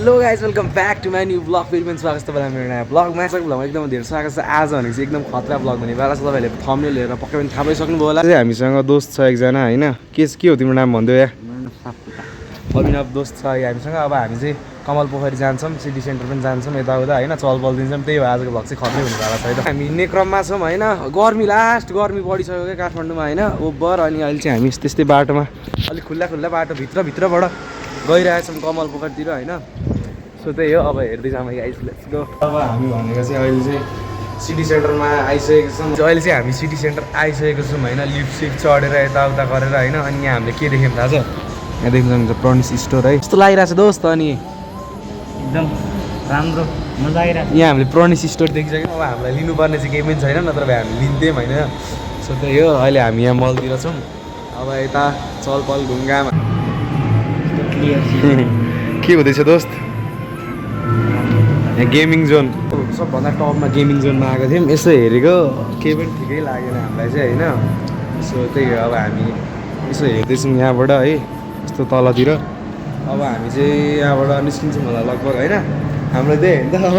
Hello guys welcome back to my new blog फेरि पनि स्वागत छ तपाईँलाई मेरो नयाँ ब्लगमा ब्लगमा एकदम धेरै स्वागत छ। आज भनेको चाहिँ एकदम खतरा ब्लग भन्ने बेला छ। तपाईँहरूले थम्बनेल लिएर पक्कै पनि थाहा पाइसक्नुभयो होला। हामीसँग दोस्त छ एकजना होइन, के हो तिम्रो नाम भनिदियो या? अभिनव दोस्त छ हामीसँग। अब हामी चाहिँ कमल पोखरी जान्छौँ, सिटी सेन्टर पनि जान्छौँ, यताउता होइन चलपल दिन्छौँ। त्यही भएर आजको भ्लग चाहिँ खत्रै हुनेवाला छ है त। हामी हिँड्ने क्रममा छौँ होइन, गर्मी बढिसक्यो क्या काठमाडौँमा होइन ओभर। अनि अहिले चाहिँ हामी त्यस्तै बाटोमा अलिक खुल्ला बाटो भित्रबाट गइरहेछौँ कमल पोखरीतिर होइन। सो त्यही हो, अब हेर्दै जाऊँ गाइस, लेट्स गो। अब हामी भनेको चाहिँ अहिले चाहिँ सिटी सेन्टरमा आइसकेको छौँ। अहिले चाहिँ हामी सिटी सेन्टर आइसकेको छौँ होइन, लिफ्ट चढेर यताउता गरेर होइन। अनि यहाँ हामीले के देख्यौँ थाहा छ? यहाँ देख्नु सक्नुहुन्छ प्रनिस स्टोर है, कस्तो लागिरहेको छ दोस्त? अनि एकदम राम्रो मजा आइरहेको छ। यहाँ हामीले प्रनिस स्टोर देखिसक्यौँ। अब हामीलाई लिनुपर्ने चाहिँ केही पनि छैन, नत्र भए हामी लिन्थ्यौँ होइन। सो त्यही हो, अहिले हामी यहाँ मलतिर छौँ। अब यता चलपल घुमघाम के हुँदैछ दोस्त? यहाँ गेमिङ जोन, सबभन्दा टपमा गेमिङ जोनमा आएको थियौँ। यसो हेरेको केही पनि ठिकै लागेन हामीलाई चाहिँ होइन। सो त्यही हो, अब हामी यसो हेर्दैछौँ यहाँबाट है, यस्तो तलतिर। अब हामी चाहिँ यहाँबाट निस्किन्छौँ होला लगभग होइन। हामीलाई त्यही होइन त अब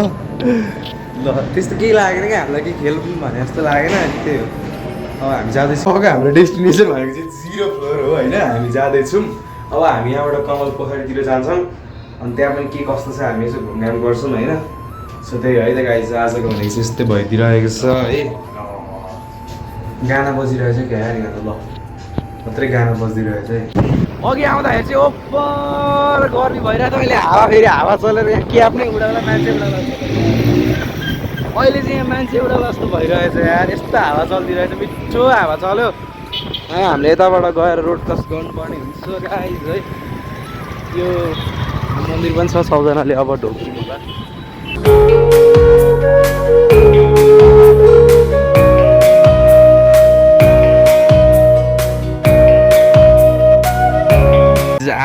ल त्यस्तो केही लागेन क्या हामीलाई, केही खेलकुद भने जस्तो लागेन। अनि त्यही हो, अब हामी जाँदैछौँ। हाम्रो डेस्टिनेसन भनेको चाहिँ 0 फ्लोर हो होइन, हामी जाँदैछौँ। अब हामी यहाँबाट कमल पोखरीतिर जान्छौँ। अनि त्यहाँ पनि के कस्तो छ हामी यसो घुमघाम गर्छौँ होइन। सो त्यही है त गाइस, आजको भनेको चाहिँ यस्तै भइदिइरहेको छ है। गाना बजिरहेछ क्या यहाँ त, ल मात्रै गाना बजिदिइरहेछ है। अघि आउँदाखेरि चाहिँ ओभर गर्मी भइरहेको थियो। अहिले फेरि हावा चलेर यहाँ क्याप नै उडाउँदा मान्छे उडाउँदा, अहिले चाहिँ यहाँ मान्छे उडाउँदा जस्तो भइरहेछ यार। यस्तो हावा चलिदिरहेछ, मिठो हावा चल्यो। हामीले यताबाट गएर रोड क्रस गर्नुपर्ने हुन्छ गाइस है। यो मन्दिर पनि छ, सबजनाले अब ढोक्नु होला।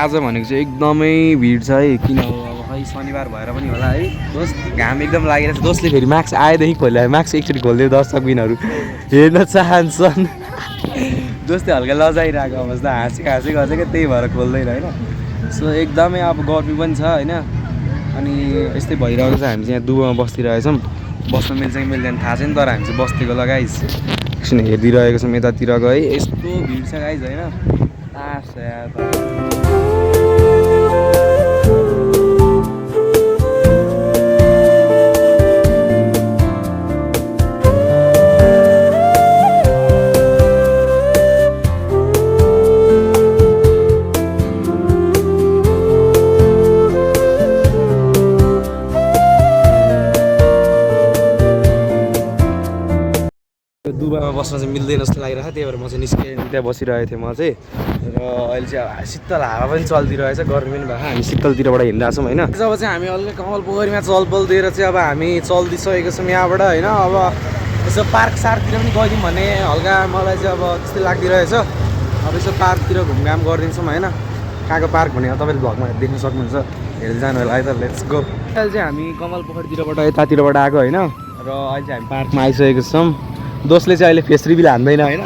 आज भनेको चाहिँ एकदमै भिड छ है, किन अब खै शनिबार भएर पनि होला है दोस्त। घाम एकदम लागिरहेछ। दोस्तले फेरि मास्क आएदेखि खोल्यो, मास्क एकचोटि खोलिदियो, दर्शकबिनहरू हेर्न चाहन्छन्। दोस्तले हल्का लजाइरहेको अवस्था, हाँसेको गर्छ क्या, त्यही भएर खोल्दैन होइन। सो एकदमै अब गर्मी पनि छ होइन। अनि यस्तै भइरहेको छ। हामी चाहिँ यहाँ दुबोमा बसिरहेछौँ, बस्न मिल्छ कि मिल्दैन थाहा छैन, तर हामी चाहिँ बस्तीको लगाइस एकछिन हेरिदिइरहेको छौँ यतातिर गए। यस्तो भिड छ गाइस होइन। दुबईमा बस्न चाहिँ मिल्दैन जस्तो लागिरहेको थियो, त्यही भएर म चाहिँ निस्केर त्यहाँ बसिरहेको थिएँ म चाहिँ। र अहिले चाहिँ शीतल हावा पनि चलिदिइरहेछ, गर्मी पनि भएको, हामी शीतलतिरबाट हिँडिरहेको छौँ होइन। जब चाहिँ हामी अलि कमल पोखरीमा चलपल दिएर चाहिँ अब हामी चल्दिसकेको छौँ यहाँबाट होइन। अब यसो पार्क सार्कतिर पनि गइदिउँ भन्ने हल्का मलाई चाहिँ अब त्यस्तै लागिरहेछ। अब यसो पार्कतिर घुमघाम गरिदिन्छौँ होइन। कहाँको पार्क भने तपाईँले भ्लगमा देख्न सक्नुहुन्छ, हेर्दै जानु होला है त। Let's go. अहिले चाहिँ हामी कमल पोखरीतिरबाट यतातिरबाट आएको होइन। र अहिले चाहिँ हामी पार्कमा आइसकेको छौँ। दोस्तले चाहिँ अहिले फेस रिभिल हान्दैन होइन,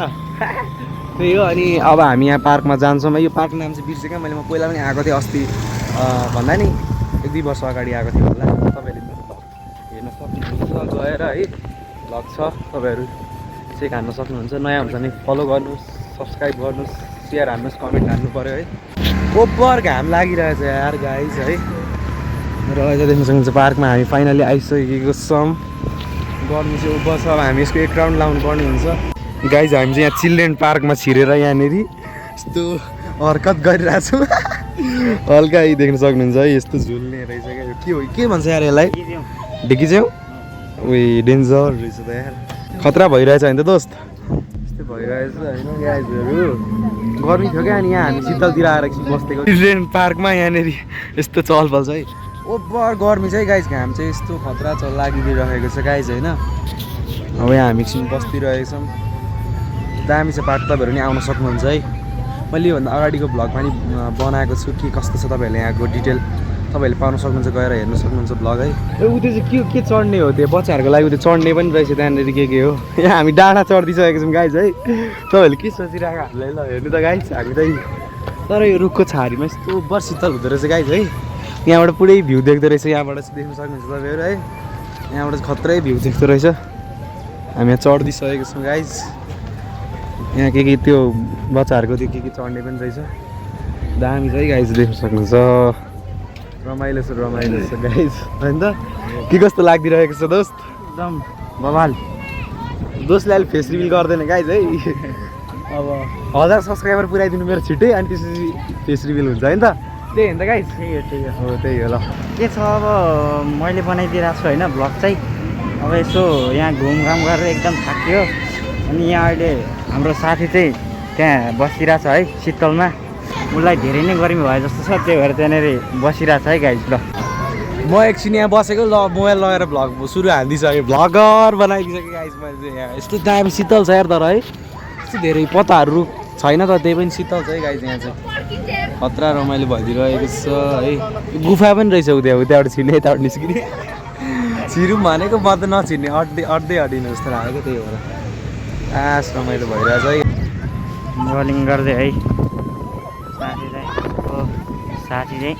त्यही हो। अनि अब हामी यहाँ पार्कमा जान्छौँ। यो पार्क नाम चाहिँ बिर्सेँ क्या मैले, म पहिला पनि आएको थिएँ अस्ति भन्दा नि 1-2 वर्ष अगाडि आएको थिएँ होला। तपाईँले हेर्न सक्नुहुन्छ गएर है, भ्लग छ, तपाईँहरू चेक हान्न सक्नुहुन्छ। नयाँ हुन्छ भने फलो गर्नुहोस्, सब्सक्राइब गर्नुहोस्, सेयर हान्नुहोस्, कमेन्ट हान्नु पऱ्यो है। ओभर घाम लागिरहेछ यार गाइस है। र अहिले देख्न सक्नुहुन्छ पार्कमा हामी फाइनली आइसकेको छौँ। गर्मी चाहिँ उभो छ। अब हामी यसको एक राउन्ड लाउनु पर्ने हुन्छ गाइज। हामी चाहिँ यहाँ चिल्ड्रेन पार्कमा छिरेर यहाँनिर यस्तो हरकत गरिरहेछौँ। हल्का देख्न सक्नुहुन्छ है, यस्तो झुल्ने रहेछ क्या। के हो, के भन्छ यार यसलाई? ढिकी च्याउ? उयो डेन्जर रहेछ त यार, खतरा भइरहेछ होइन त दोस्त? यस्तै भइरहेछ होइन गाइजहरू। गर्मी थियो क्या, अनि यहाँ हामी शीतलतिर आएर बस्देको चिल्ड्रेन पार्कमा। यहाँनिर यस्तो चहलपहल छ है, ओभर गर्मी चाहिँ गाइस। घाम चाहिँ यस्तो खतरा लागिदिइरहेको छ गाइस होइन। अब यहाँ हामी एकछिन बस्दिरहेको छौँ। दामी छ पार्क, तपाईँहरू नि आउन सक्नुहुन्छ है। मैले योभन्दा अगाडिको भ्लग पनि बनाएको छु, के कस्तो छ तपाईँहरूले यहाँको डिटेल तपाईँहरूले पाउन सक्नुहुन्छ, गएर हेर्न सक्नुहुन्छ भ्लग है। ऊ त्यो चाहिँ के चढ्ने हो, त्यो बच्चाहरूको लागि त्यो चढ्ने पनि रहेछ त्यहाँनिर, के हो। यहाँ हामी डाँडा चढिदिइसकेको छौँ गाइस है। तपाईँहरूले के सोचिरहेको हामीलाई ल हेर्नु त गाइस। हामी त तर यो रुखको छारीमा यस्तो ओभर शीतल हुँदो रहेछ गाइस है। यहाँबाट पुरै भ्यू देख्दो रहेछ यहाँबाट चाहिँ देख्न सक्नुहुन्छ तपाईँहरू है यहाँबाट खत्रै भ्यू देख्दो रहेछ हामी यहाँ चढिदिइसकेको छौँ गाइज यहाँ के त्यो बच्चाहरूको त्यो के चढ्ने पनि रहेछ दामी छ है गाइज देख्न सक्नुहुन्छ रमाइलो छ गाइज होइन त के कस्तो लागिरहेको छ दोस्त एकदम बवाल दोस्तले अहिले फेस रिभिल गर्दैन गाइज है अब 1000 सब्सक्राइबर पुऱ्याइदिनु मेरो छिट्टै अनि त्यसपछि फेस रिभिल हुन्छ होइन त त्यही होइन त गाइज त्यही हो हो त्यही हो ल के छ अब मैले बनाइदिइरहेको छु होइन भ्लग चाहिँ अब यसो यहाँ घुमघाम गरेर एकदम थाक्यो अनि यहाँ अहिले हाम्रो साथी चाहिँ त्यहाँ बसिरहेछ है शीतलमा उसलाई धेरै नै गर्मी भयो जस्तो छ त्यही भएर त्यहाँनिर बसिरहेछ है गाइज ल म एकछिन यहाँ बसेको ल मोबाइल लगेर भ्लग सुरु हालिदिइसकेँ भ्लगर बनाइदिइसकेँ गाइज मैले चाहिँ यहाँ यस्तो दामी शीतल छ यार तर है यस्तो धेरै पत्ताहरू छैन त त्यही पनि शीतल छ है गाइज यहाँ चाहिँ खतरा रमाइलो भइदिइरहेको छ है गुफा पनि रहेछ उताबाट छिर्ने यताबाट निस्किने छिरौँ भनेको म त नछिर्ने अड्दै अडिनु जस्तो लागेको त्यही भएर आस रमाइलो भइरहेछ है बलिङ गर्दै है साथी चाहिँ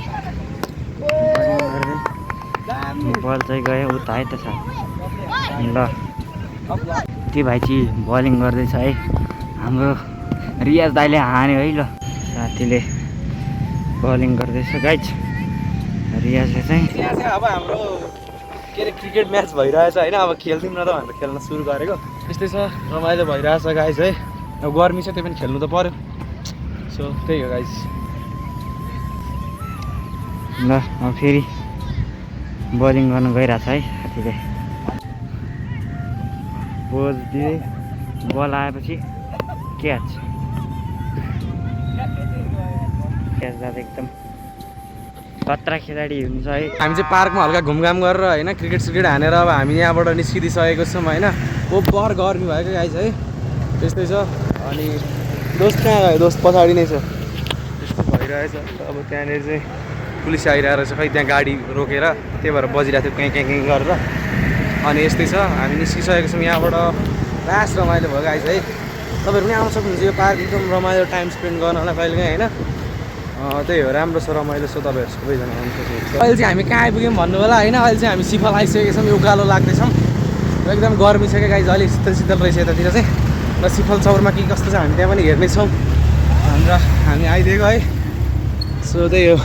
बल चाहिँ गयो उता है त साथी ल त्यो भाइ चाहिँ बलिङ गर्दैछ है हाम्रो रियाज दाइले हान्यो है ल साथीले बलिङ गर्दैछ गाइज रियाजले चाहिँ यहाँ चाहिँ अब हाम्रो के अरे क्रिकेट म्याच भइरहेछ होइन अब खेल्थ्यौँ न त भनेर खेल्न सुरु गरेको त्यस्तै छ रमाइलो भइरहेछ गाइज है अब गर्मी छ त्यही पनि खेल्नु त पऱ्यो सो त्यही हो गाइज ल अब फेरि बलिङ गर्नु गइरहेछ है साथीले पोज दिए बल आएपछि क्याच जाँदा एकदम खतरा खेलाडी हुन्छ है हामी चाहिँ पार्कमा हल्का घुमघाम गरेर होइन क्रिकेट सिकेट हानेर अब हामी यहाँबाट निस्किदिइसकेको छौँ होइन ओभर गर्मी भएको गाइज है त्यस्तै छ अनि दोस्त कहाँ गयो दोस्त पछाडि नै छ त्यस्तो भइरहेछ अब त्यहाँनिर चाहिँ पुलिस आइरहेको रहेछ खै त्यहाँ गाडी रोकेर त्यही भएर बजिरहेको थियो क्याँ गरेर अनि यस्तै छ हामी निस्किसकेको छौँ यहाँबाट लास्ट रमाइलो भयो गाइज है तपाईँहरू पनि आउन सक्नुहुन्छ यो पार्क एकदम रमाइलो टाइम स्पेन्ड गर्नलाई कहिलेकाहीँ होइन त्यही हो राम्रो छ रमाइलो छ तपाईँहरू सबैजना आउनु सक्नुहुन्छ अहिले चाहिँ हामी कहाँ आइपुग्यौँ भन्नु होला होइन अहिले चाहिँ हामी सिफल आइसकेको छौँ उकालो लाग्दैछौँ र एकदम गर्मी छ क्या गाइज अलिक शीतल रहेछ यतातिर चाहिँ र सिफल चौरमा के कस्तो छ हामी त्यहाँ पनि हेर्नेछौँ र हामी आइदिएको है सो त्यही हो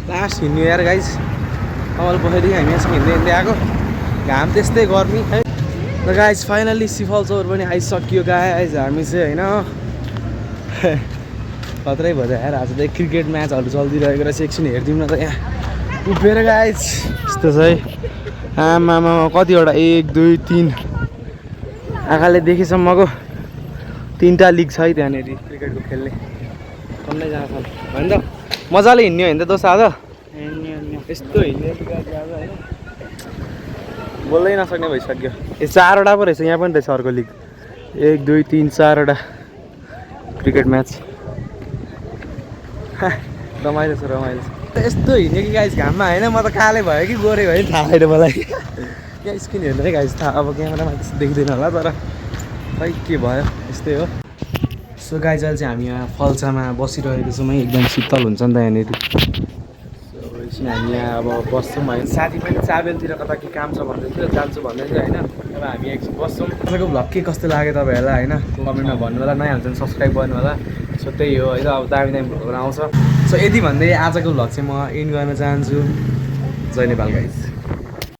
लास्ट हिँड्नु यार गाइज कमल पोखरीदेखि हामी यहाँसम्म हिँड्दै आएको घाम त्यस्तै गर्मी है र गाइज फाइनल्ली सिफल चौर पनि आइसक्यो गाइज हामी चाहिँ होइन खतरै भयो यार आज त क्रिकेट म्याचहरू चलिदिइरहेको रहेछ एकछिन हेरिदिउँ न त यहाँ उभिएर गाइज यस्तो छ है आमामा कतिवटा 1 2 3 आँखाले देखेसम्मको 3टा लिग छ है त्यहाँनिर क्रिकेटको खेल्ने कन्नैजना छन् होइन त मजाले हिँड्ने होइन त दोस्त आज यस्तो हिँड्ने होइन बोल्दै नसक्ने भइसक्यो यो 4वटा पो रहेछ यहाँ पनि रहेछ अर्को लिग 1 2 3 4वटा क्रिकेट म्याच रमाइलो छ यस्तो हिँड्यो कि गाइस घाममा होइन म त काले भयो कि गोरे भयो नि थाहा छैन मलाई यहाँ स्किन हेर्नु है गाइस थाहा अब क्यामेरामा त्यस्तो देख्दैन होला तर खै के भयो यस्तै हो सो गाइस अहिले चाहिँ हामी यहाँ फल्सामा बसिरहेको छौँ है एकदम शीतल हुन्छ नि त यहाँनिर सो एकछिन हामी यहाँ अब बस्छौँ होइन साथी पनि चाबेलतिर कता के काम छ भन्दै थियो जान्छु भन्दै थियो होइन अब हामी एकछिन बस्छौँ आजको भ्लग के कस्तो लाग्यो तपाईँहरूलाई होइन कमेन्टमा भन्नु होला नयाँ हुन्छ भने सब्सक्राइब गर्नु होला सो त्यही हो है त अब दामी भ्लगहरू आउँछ सो यति भन्दै आजको भ्लग चाहिँ म एन्ड गर्न चाहन्छु जय नेपाल गाइस।